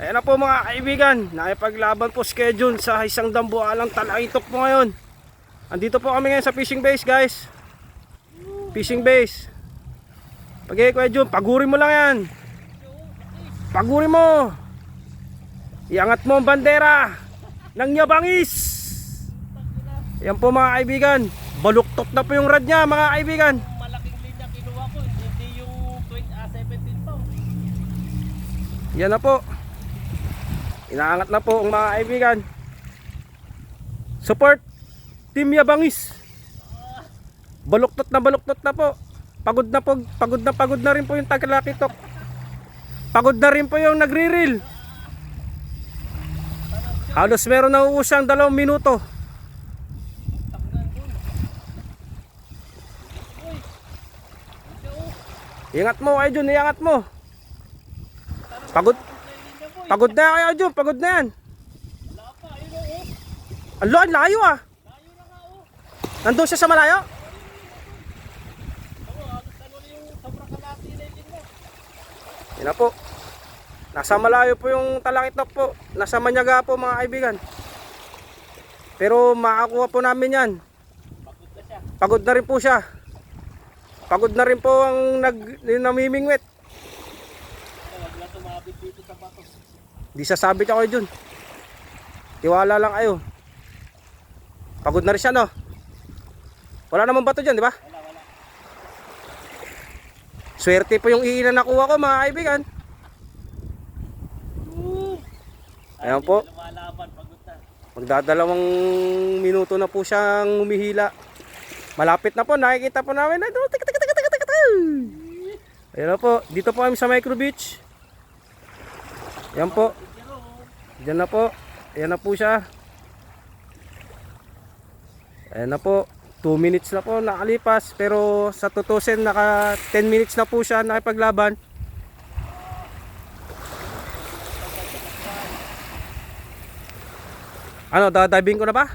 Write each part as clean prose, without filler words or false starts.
Ayan na po mga kaibigan, nakipaglaban po si Kuya Jun sa isang dambuhalang talaitok po ngayon. Andito po kami ngayon sa fishing base, guys. Fishing base. Pagay Kuya Jun, pagurin mo lang yan. Pagurin mo. Iangat mo ang bandera ng Yabangis. Ayan po mga kaibigan, baluktot na po yung rad niya mga kaibigan. Malaking linya kinuha ko, hindi yung 17 pounds. Yan na po. Inaangat na po ang mga kaibigan. Support Team Yabangis. Baluktot na po. Pagod na rin po yung tagalakitok. Pagod na rin po yung nagre-reel. Halos meron na uusang 2 minuto. Iangat mo kayo dyan, iangat mo. Pagod na kayo dyan, pagod na yan. Ang layo ah. Nandun siya sa malayo. Yan na po. Nasa malayo po yung talakitok po. Nasa Manyaga po mga kaibigan. Pero makakuha po namin yan. Pagod na rin po siya. Pagod na rin po ang namimingwit. Di sasabit ako dyan. Tiwala lang kayo. Pagod na rin siya, no? Wala namang bato dyan, di ba? Wala. Swerte po yung iina nakuha ko mga kaibigan. Ayan po. Magdadalawang minuto na po siyang humihila. Malapit na po, nakikita po namin. Ayan na po, dito po kami sa Micro Beach. Ayan po. Diyan na po. Ayan na po siya. Ayan na po. 2 minutes na po nakalipas. Pero sa tutusin naka 10 minutes na po siya nakipaglaban. Ano, dadiving ko na ba?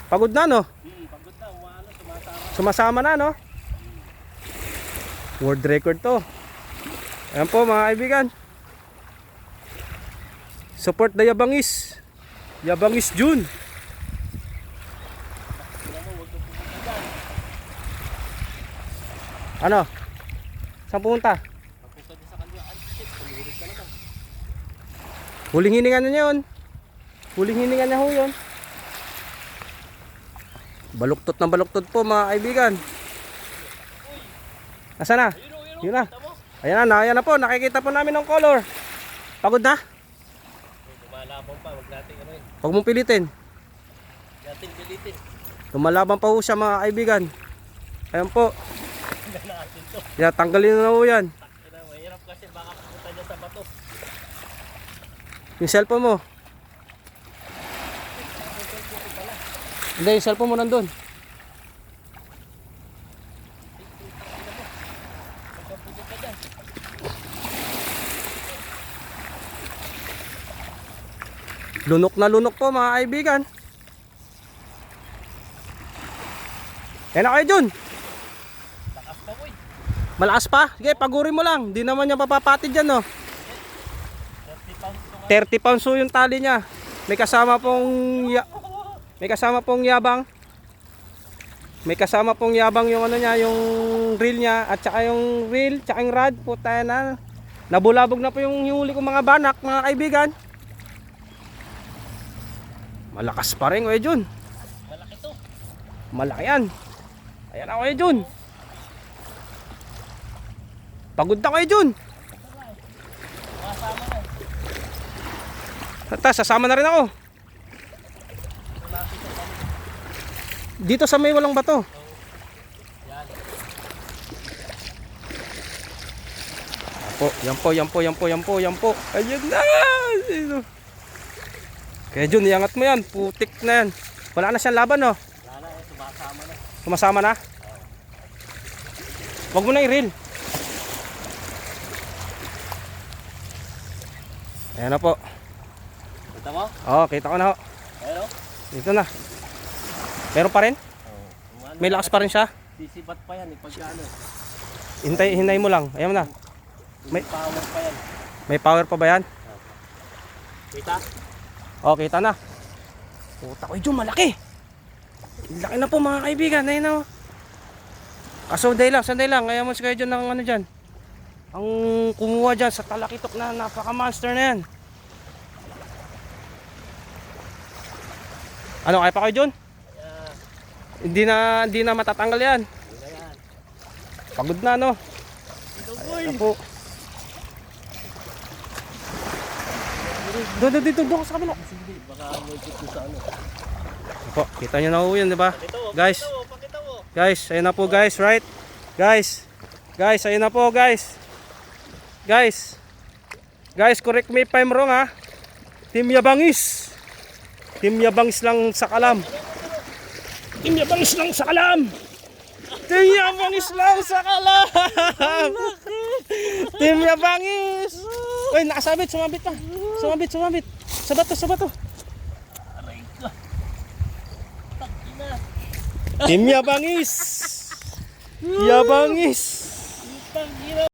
Pagod na, no? Pagod na, Sumasama na, no? World record to. Ayan po mga kaibigan. Support the Yabangis. Yabangis Jun. Ano? Saan pumunta? Huling hiningan na niya yun. Huling hiningan niya ho yun. Baluktot po mga kaibigan. Nasaan na? Yun na. Ayan na po. Nakikita po namin ng color. Pagod na? Lumalaban pa, wag natin ano yun. Huwag mong pilitin. Natin pilitin. Lumalaban pa ho siya mga kaibigan. Ayan po. Natin to. Yeah, tanggalin na ho yan. Mahirap kasi baka pumunta dyan sa bato. Yung cellphone mo. Hindi, yung cellphone mo nandun. Lunok po mga kaibigan. Yan na kayo dun. Takas pa boy. Malakas pa. Sige, pagurin mo lang. Di naman niya papapatid dyan, no. 30 pounds 30 pounds to yung tali niya. May kasama pong yabang. May kasama pong yabang yung ano niya, yung reel niya at saka yung reel, tsaka yung rod. Puta na. Nabulabog na po yung huli kong mga banak, mga kaibigan. Malakas pa rin, Kuya Jun. malaki to. Malaki yan. Ayan na, Kuya Jun. Pagod na, Kuya Jun. Masama na. Tata, sasama na rin ako. Dito sa may walang bato. Yan po. Ayun na. Kaya Jun, iangat mo yan. Putik na yan. Wala na siyang laban, no? Wala na, sumasama na. Sumasama na? Huwag mo na i-reel. Ayan na po. Kita mo? Oo, kita ko na ho. Ayun o. Dito na. Meron pa rin? Oh, May lakas pa rin siya. Sisibat pa yan eh, pag ano. Hintay mo lang. Ayan mo na. May power pa yan. May power pa ba yan? Kita? O, kita na. Puta ko, Jun, malaki. Laki na po mga kaibigan. Ayun na. Sanday lang. Kaya mo si kayo dyan ng ano dyan. Ang kumuha dyan sa talakitok na napaka-monster na yan. Ano, kaya pa kayo Jun? Yeah. Hindi na matatanggal yan. Wala yan. Pagod na, no? Ayun po. Doon sa kabila. Sige, baka may tip sa ano. Po, kita nyo na po yun, di ba? Guys, Pakita mo. guys, ayun na po guys, right? Guys, ayun na po guys. Guys, correct me if I'm wrong ha. Team Yabangis lang sa kalam. Team Yabangis lang sa kalam. Team Yabangis. Uy, nakasabit, sumabit na. Sumabit. Sa bato. Aray ka. Takina. Team Yabangis. Tangina.